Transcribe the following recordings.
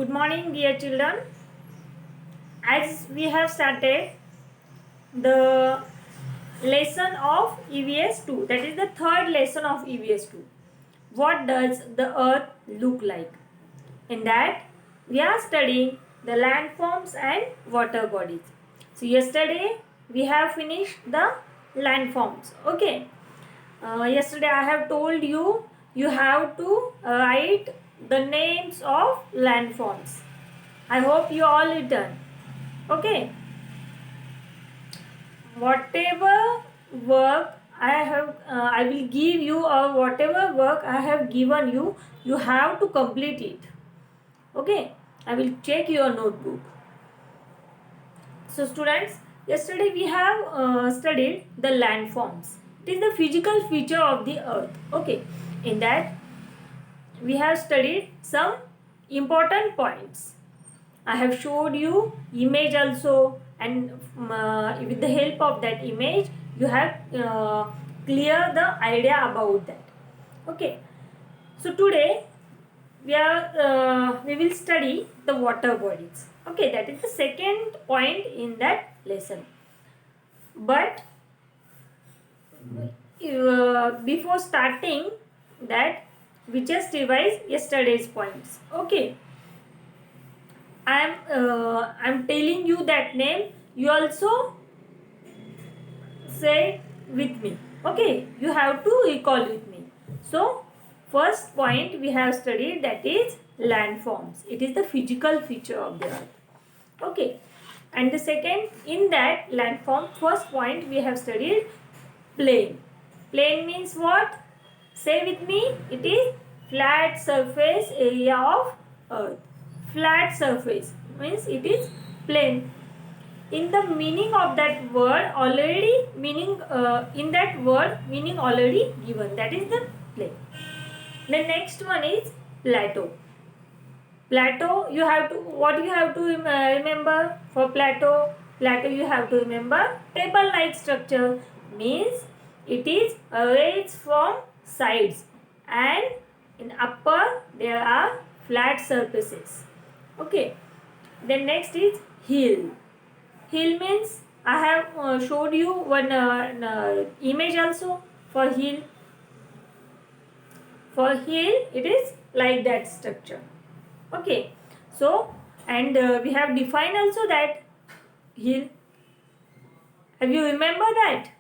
Good morning, dear children. As we have started the lesson of EVS 2, that is the third lesson of EVS 2. What does the earth look like? In that, we are studying the landforms and water bodies. So, yesterday we have finished the landforms. Okay. Yesterday I have told you have to write the names of landforms. I hope you all written. Okay. Whatever work I will give you, or whatever work I have given you, you have to complete it. Okay. I will check your notebook. So students, yesterday we have studied the landforms. It is the physical feature of the earth. Okay. In that we have studied some important points. I have showed you image also, and with the help of that image you have clear the idea about that. Okay. So today we will study the water bodies. Okay, that is the second point in that lesson. But before starting that, we just revise yesterday's points. Okay. I'm telling you that name. You also say with me. Okay, you have to recall with me. So, first point we have studied, that is landforms. It is the physical feature of the earth. Okay, and the second in that landform, first point we have studied plain. Plain means what? Say with me. It is flat surface area of earth. Flat surface means it is plain. In the meaning of that word already, in that word meaning already given, that is the plain. The next one is plateau. Plateau, you have to, what you have to remember for plateau? Plateau you have to remember table like structure, means it is arranged from sides, and in upper there are flat surfaces. Okay. Then next is hill. Hill means I have showed you one image also for hill. For hill it is like that structure. Okay. So, and we have defined also that hill. Have you remember that?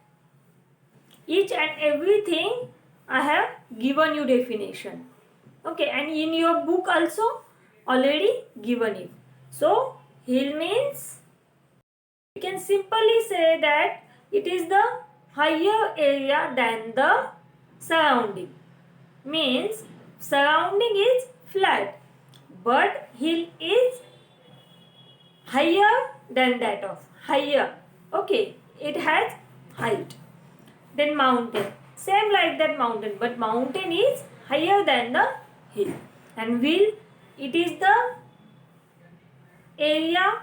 Each and everything I have given you definition. Okay, and in your book also already given it. So, hill means, we can simply say that it is the higher area than the surrounding. Means surrounding is flat, but hill is higher than that of higher. Okay, it has height. Then mountain, same like that mountain, but mountain is higher than the hill. And hill, it is the area,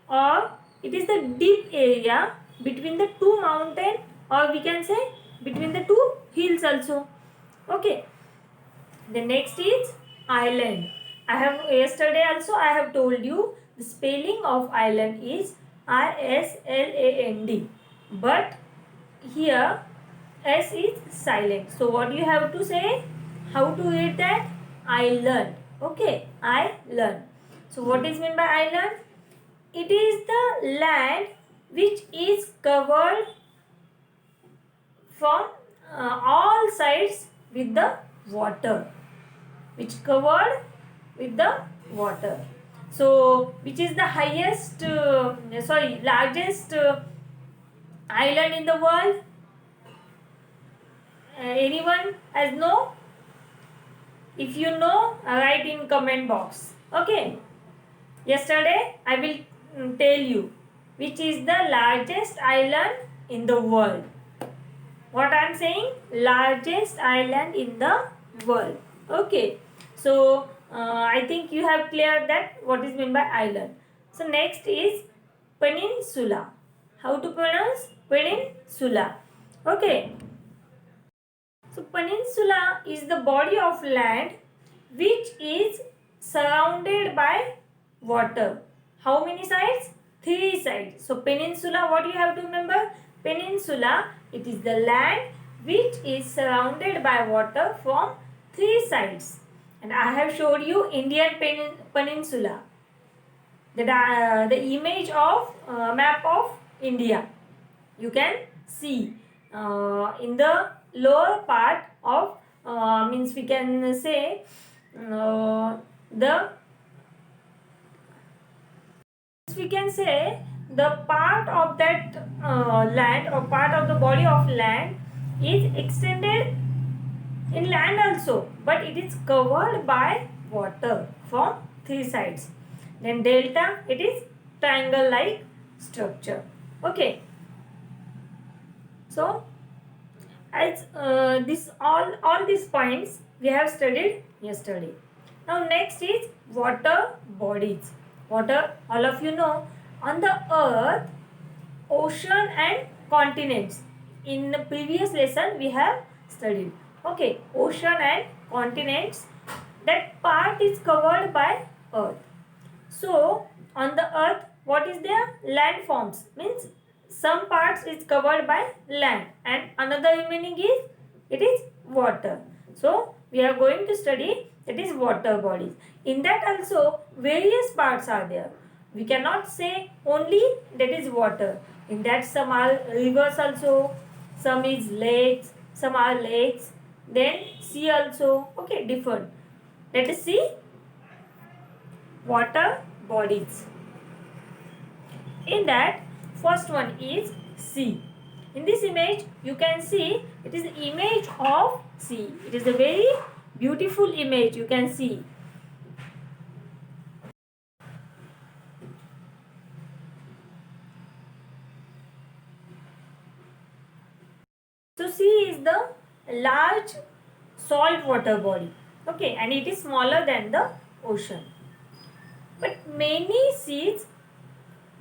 or it is the deep area between the two mountain, or we can say between the two hills also. Okay. The next is island. I have yesterday also I have told you the spelling of island is ISLAND, but here S is silent. So what you have to say? How to read that? Island. Okay, island. So what is meant by island? It is the land which is covered from all sides with the water. Which covered with the water. So which is the highest, largest island in the world? Anyone has know? If you know, write in comment box. Okay. Yesterday I will tell you which is the largest island in the world. What I am saying? Largest island in the world. Okay. So I think you have cleared that what is meant by island. So next is peninsula. How to pronounce? Peninsula. Okay. So peninsula is the body of land which is surrounded by water. How many sides? 3 sides. So peninsula, what you have to remember? Peninsula, it is the land which is surrounded by water from 3 sides. And I have showed you Indian peninsula. The image of map of India. You can see in the lower part of means we can say the part of that land or part of the body of land is extended in land also, but it is covered by water from 3 sides. Then delta, it is triangle like structure. Okay, so as this all these points we have studied yesterday. Now next is water bodies. Water, all of you know, on the earth, ocean and continents. In the previous lesson we have studied. Okay, ocean and continents, that part is covered by earth. So on the earth, what is there? Landforms, means some parts is covered by land and another remaining is it is water. So we are going to study that is water bodies. In that also various parts are there. We cannot say only that is water. In that some are rivers also, some is lakes, some are lakes, then sea also. Okay, different. Let us see water bodies. In that, first one is sea. In this image, you can see it is the image of sea. It is a very beautiful image you can see. So sea is the large salt water body. Okay, and it is smaller than the ocean. But many seas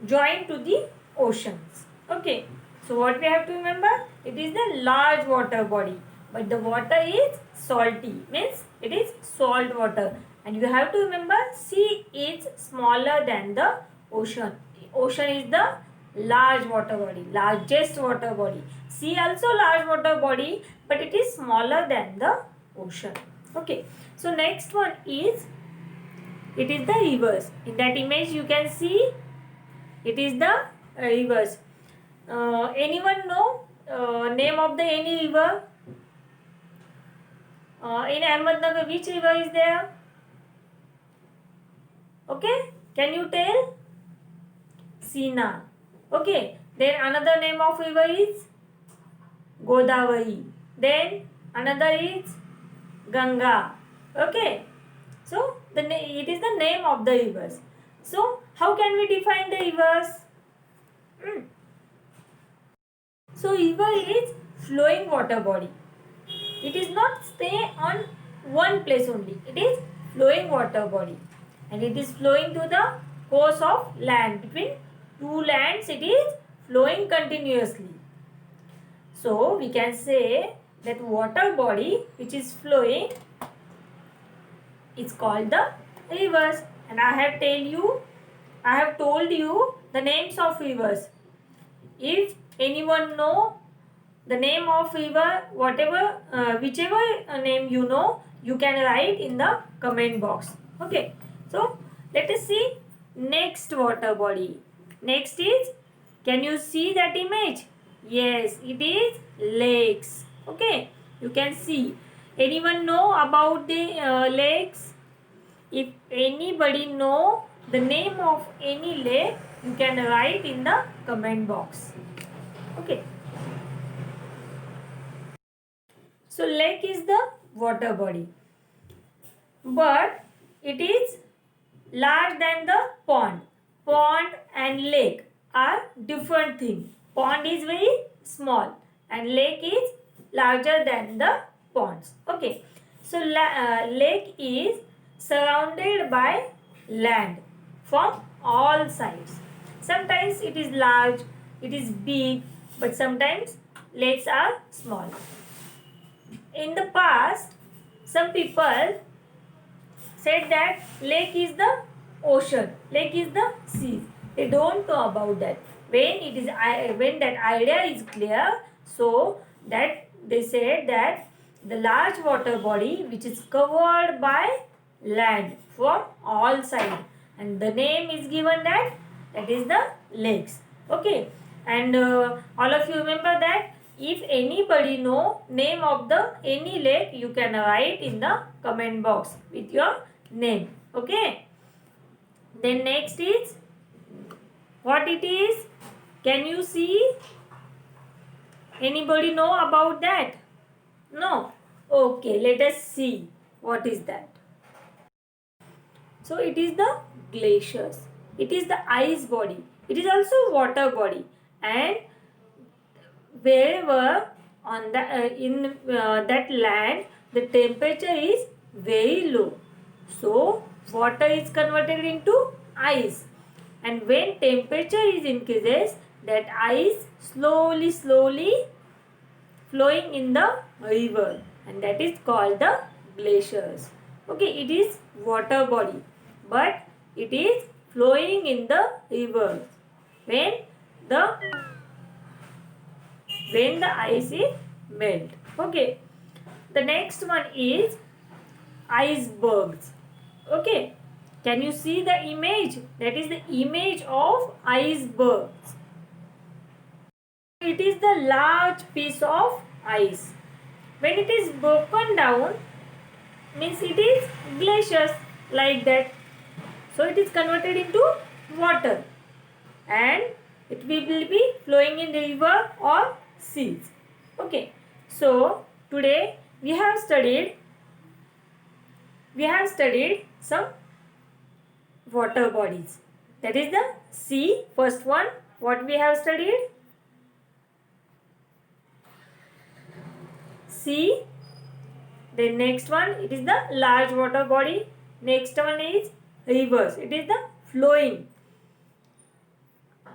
join to the oceans. Okay, so what we have to remember? It is the large water body, but the water is salty, means it is salt water. And you have to remember, sea is smaller than the ocean. Ocean is the large water body, largest water body. Sea also large water body, but it is smaller than the ocean. Okay, so next one is, it is the rivers. In that image you can see it is the rivers. Anyone know name of the any river? In Ahmednagar, which river is there? Okay, can you tell? Sina. Okay, then another name of river is Godavari. Then another is Ganga. Okay, so it is the name of the rivers. So how can we define the rivers? So river is flowing water body. It is not stay on one place only. It is flowing water body, and it is flowing to the course of land. Between two lands it is flowing continuously. So we can say that water body which is flowing is called the rivers. And I have told you the names of rivers. If anyone know the name of river, whichever name you know, you can write in the comment box. Okay, so let us see next water body. Next is, can you see that image? Yes, it is lakes. Okay, you can see. Anyone know about the lakes? If anybody know the name of any lake, you can write in the comment box. Okay. So lake is the water body, but it is larger than the pond. Pond and lake are different things. Pond is very small and lake is larger than the ponds. Okay, so lake is surrounded by land from all sides. Sometimes it is large, it is big, but sometimes lakes are small. In the past, some people said that lake is the ocean, lake is the sea. They don't know about that. When that idea is clear, so that they said that the large water body which is covered by land from all sides, and the name is given that is the lakes. Okay, and all of you remember that if anybody know name of the any lake, you can write in the comment box with your name. Okay, then next is what it is. Can you see? Anybody know about that? No. Okay, let us see what is that. So it is the glaciers. It is the ice body. It is also water body, and wherever on the in that land the temperature is very low, so water is converted into ice, and when temperature is increases, that ice slowly flowing in the river, and that is called the glaciers. Okay, it is water body, but it is flowing in the river when the ice is melt. Okay, the next one is icebergs. Okay, can you see the image? That is the image of icebergs. It is the large piece of ice. When it is broken down, means it is glaciers like that. So it is converted into water, and it will be flowing in river or seas. Okay, so today we have studied some water bodies. That is the sea. First one, what we have studied? Sea. The next one, it is the large water body. Next one is rivers. It is the flowing.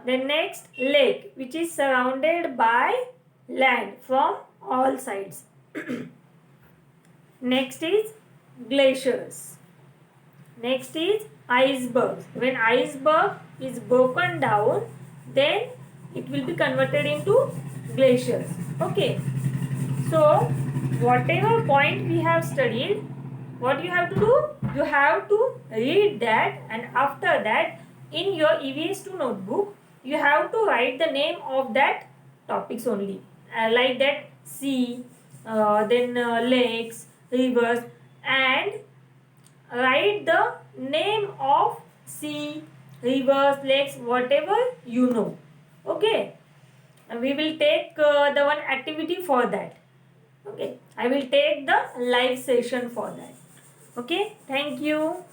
The next, lake, which is surrounded by land from all sides. Next is glaciers. Next is icebergs. When iceberg is broken down, then it will be converted into glaciers. Okay. So, whatever point we have studied, what you have to do? You have to read that, and after that, in your EVS2 notebook, you have to write the name of that topics only. Like that, sea, then lakes, rivers, and write the name of sea, rivers, lakes, whatever you know. Okay, and we will take the one activity for that. Okay, I will take the live session for that. Okay, thank you.